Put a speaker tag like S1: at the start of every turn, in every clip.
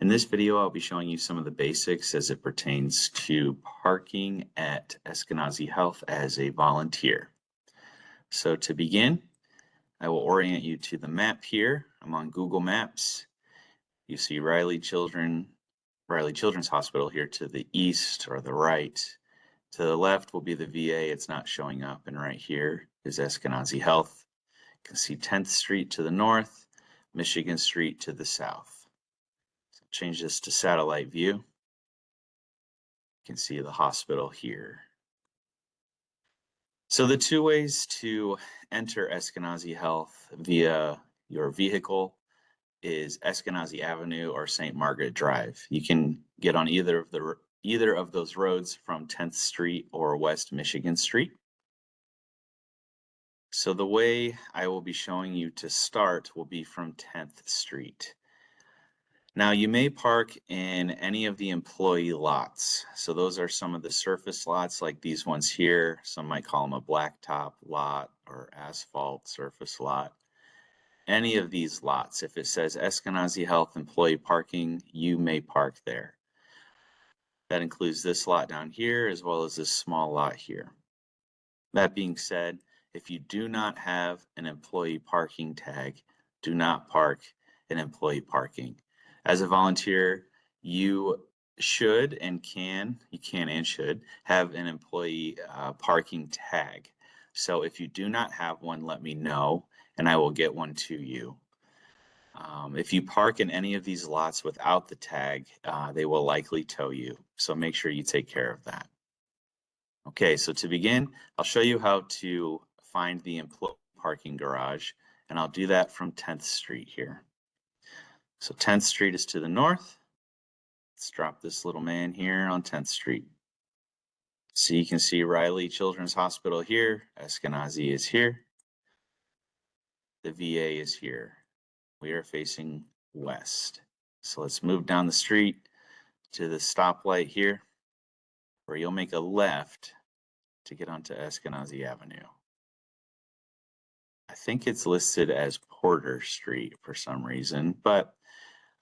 S1: In this video, I'll be showing you some of the basics as it pertains to parking at Eskenazi Health as a volunteer. So to begin, I will orient you to the map here. I'm on Google Maps. You see Riley Children's Hospital here to the east or the right. To the left will be the VA. It's not showing up. And right here is Eskenazi Health. You can see 10th Street to the north, Michigan Street to the south. Change this to satellite view. You can see the hospital here. So the two ways to enter Eskenazi Health via your vehicle is Eskenazi Avenue or St. Margaret Drive. You can get on either of those roads from 10th Street or West Michigan Street. So the way I will be showing you to start will be from 10th Street. Now you may park in any of the employee lots. So those are some of the surface lots like these ones here. Some might call them a blacktop lot or asphalt surface lot. Any of these lots, if it says Eskenazi Health employee parking, you may park there. That includes this lot down here as well as this small lot here. That being said, if you do not have an employee parking tag, do not park in employee parking. As a volunteer, you should and can have an employee parking tag. So if you do not have one, let me know and I will get one to you. If you park in any of these lots without the tag, they will likely tow you. So make sure you take care of that. Okay, so to begin, I'll show you how to find the employee parking garage, and I'll do that from 10th Street here. So 10th Street is to the north. Let's drop this little man here on 10th Street. So you can see Riley Children's Hospital here. Eskenazi is here. The VA is here. We are facing west. So let's move down the street to the stoplight here, where you'll make a left to get onto Eskenazi Avenue. I think it's listed as Porter Street for some reason, but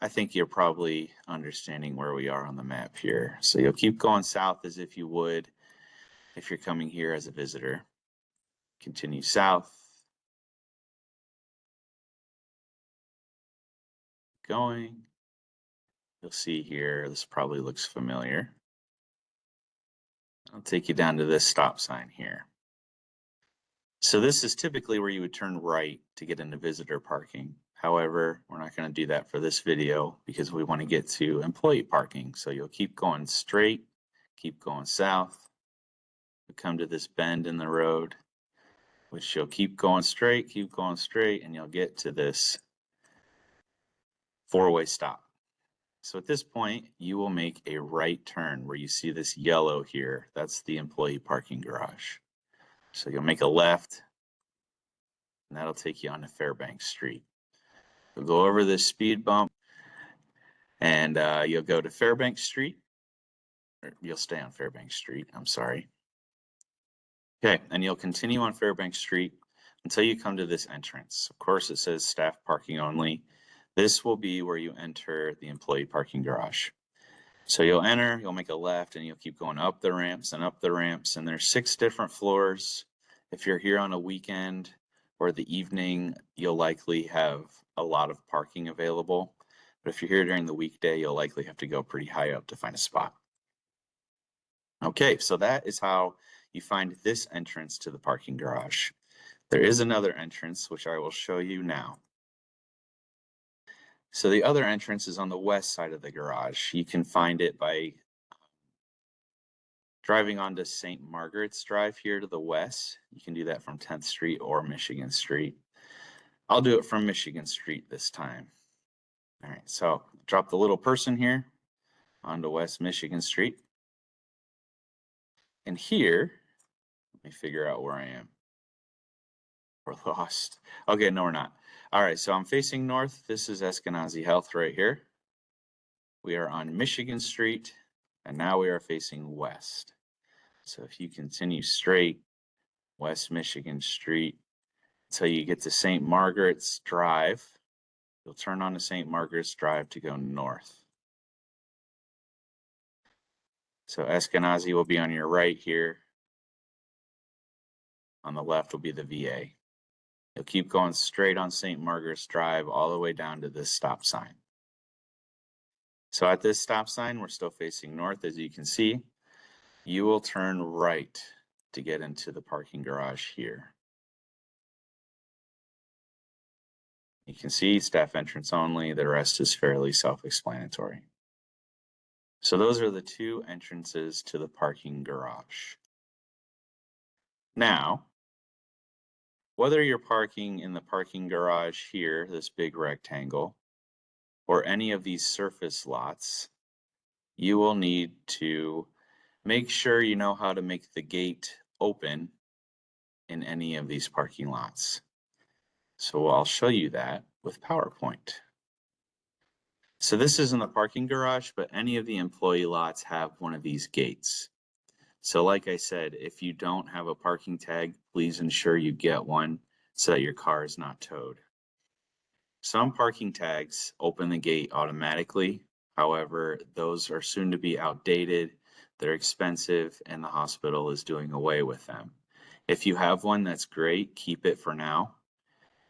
S1: I think you're probably understanding where we are on the map here. So you'll keep going south as if you would if you're coming here as a visitor. Continue south. Going. You'll see here, this probably looks familiar. I'll take you down to this stop sign here. So this is typically where you would turn right to get into visitor parking. However, we're not going to do that for this video because we want to get to employee parking. So you'll keep going straight, keep going south. You'll come to this bend in the road, which you'll keep going straight, and you'll get to this four-way stop. So at this point, you will make a right turn where you see this yellow here. That's the employee parking garage. So you'll make a left, and that'll take you onto Fairbanks Street. You'll go over this speed bump, and you'll go to Fairbanks Street. Or you'll stay on Fairbanks Street, I'm sorry. Okay, and you'll continue on Fairbanks Street until you come to this entrance. Of course, it says staff parking only. This will be where you enter the employee parking garage. So you'll enter, you'll make a left, and you'll keep going up the ramps and up the ramps. And there's 6 different floors. If you're here on a weekend or the evening, you'll likely have a lot of parking available. But if you're here during the weekday, you'll likely have to go pretty high up to find a spot. Okay, so that is how you find this entrance to the parking garage. There is another entrance, which I will show you now. So the other entrance is on the west side of the garage. You can find it by driving onto St. Margaret's Drive here to the west. You can do that from 10th Street or Michigan Street. I'll do it from Michigan Street this time. All right, so drop the little person here onto West Michigan Street. And here, let me figure out where I am. We're lost. Okay, no, we're not. All right, so I'm facing north. This is Eskenazi Health right here. We are on Michigan Street, and now we are facing west. So if you continue straight, West Michigan Street, until you get to St. Margaret's Drive, you'll turn onto St. Margaret's Drive to go north. So Eskenazi will be on your right here. On the left will be the VA. You'll keep going straight on St. Margaret's Drive all the way down to this stop sign. So at this stop sign, we're still facing north, as you can see. You will turn right to get into the parking garage here. You can see staff entrance only. The rest is fairly self-explanatory. So those are the two entrances to the parking garage. Now, whether you're parking in the parking garage here, this big rectangle, or any of these surface lots, you will need to make sure you know how to make the gate open in any of these parking lots. So I'll show you that with PowerPoint. So this isn't the parking garage, but any of the employee lots have one of these gates. So like I said, if you don't have a parking tag, please ensure you get one so that your car is not towed. Some parking tags open the gate automatically. However, those are soon to be outdated, they're expensive, and the hospital is doing away with them. If you have one, that's great, keep it for now.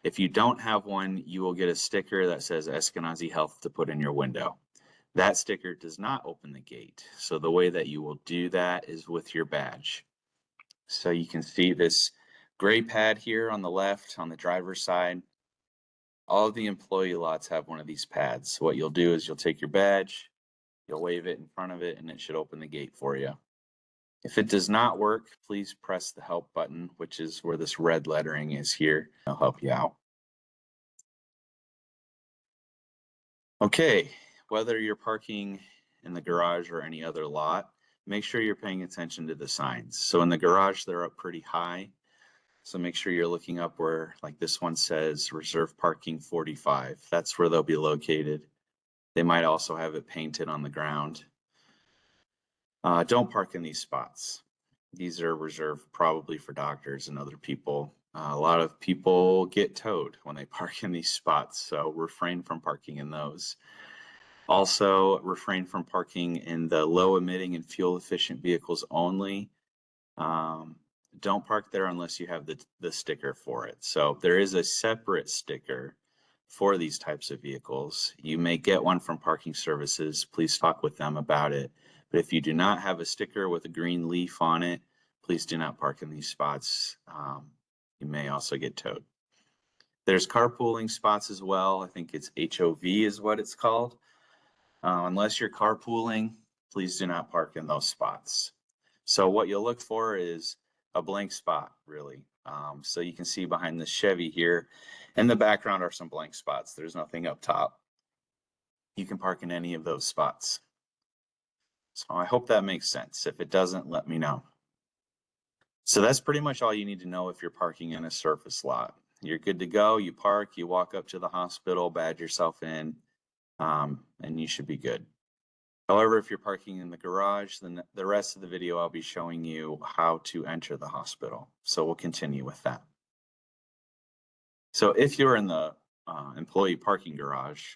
S1: If you don't have one, you will get a sticker that says Eskenazi Health to put in your window. That sticker does not open the gate. So the way that you will do that is with your badge. So you can see this gray pad here on the left on the driver's side. All of the employee lots have one of these pads. So what you'll do is you'll take your badge, you'll wave it in front of it, and it should open the gate for you. If it does not work, please press the help button, which is where this red lettering is here. I'll help you out. Okay, whether you're parking in the garage or any other lot, make sure you're paying attention to the signs. So in the garage, they're up pretty high. So make sure you're looking up where, like this one says, reserve parking 45. That's where they'll be located. They might also have it painted on the ground. Don't park in these spots. These are reserved probably for doctors and other people. A lot of people get towed when they park in these spots, so refrain from parking in those. Also, refrain from parking in the low emitting and fuel efficient vehicles only. Don't park there unless you have the sticker for it. So there is a separate sticker for these types of vehicles. You may get one from Parking Services. Please talk with them about it. But if you do not have a sticker with a green leaf on it, please do not park in these spots. You may also get towed. There's carpooling spots as well. I think it's HOV is what it's called. Unless you're carpooling, please do not park in those spots. So what you'll look for is a blank spot, really. So you can see behind the Chevy here, in the background are some blank spots. There's nothing up top. You can park in any of those spots. So I hope that makes sense. If it doesn't, let me know. So that's pretty much all you need to know if you're parking in a surface lot. You're good to go. You park, you walk up to the hospital, badge yourself in, and you should be good. However, if you're parking in the garage, then the rest of the video I'll be showing you how to enter the hospital. So we'll continue with that. So if you're in the employee parking garage,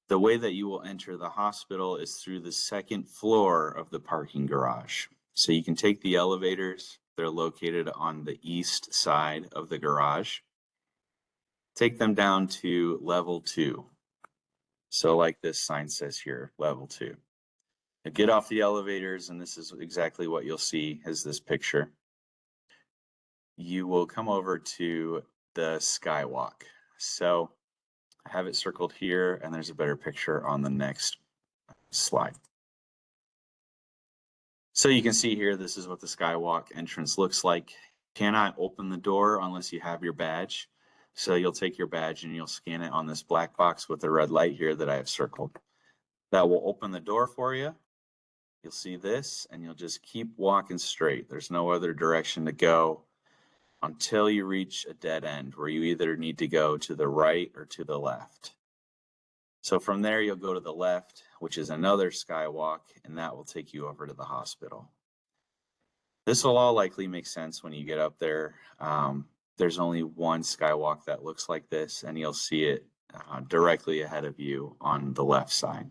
S1: the way that you will enter the hospital is through the second floor of the parking garage. So you can take the elevators. They're located on the east side of the garage. Take them down to level 2. So like this sign says here, level 2. Now get off the elevators, and this is exactly what you'll see is this picture. You will come over to the skywalk. So I have it circled here, and there's a better picture on the next slide. So you can see here, this is what the skywalk entrance looks like. Cannot open the door unless you have your badge. So you'll take your badge and you'll scan it on this black box with the red light here that I have circled. That will open the door for you. You'll see this, and you'll just keep walking straight. There's no other direction to go until you reach a dead end where you either need to go to the right or to the left. So from there, you'll go to the left, which is another skywalk, and that will take you over to the hospital. This will all likely make sense when you get up there. There's only one skywalk that looks like this, and you'll see it directly ahead of you on the left side.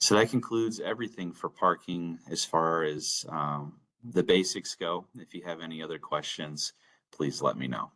S1: So that concludes everything for parking as far as the basics go. If you have any other questions, please let me know.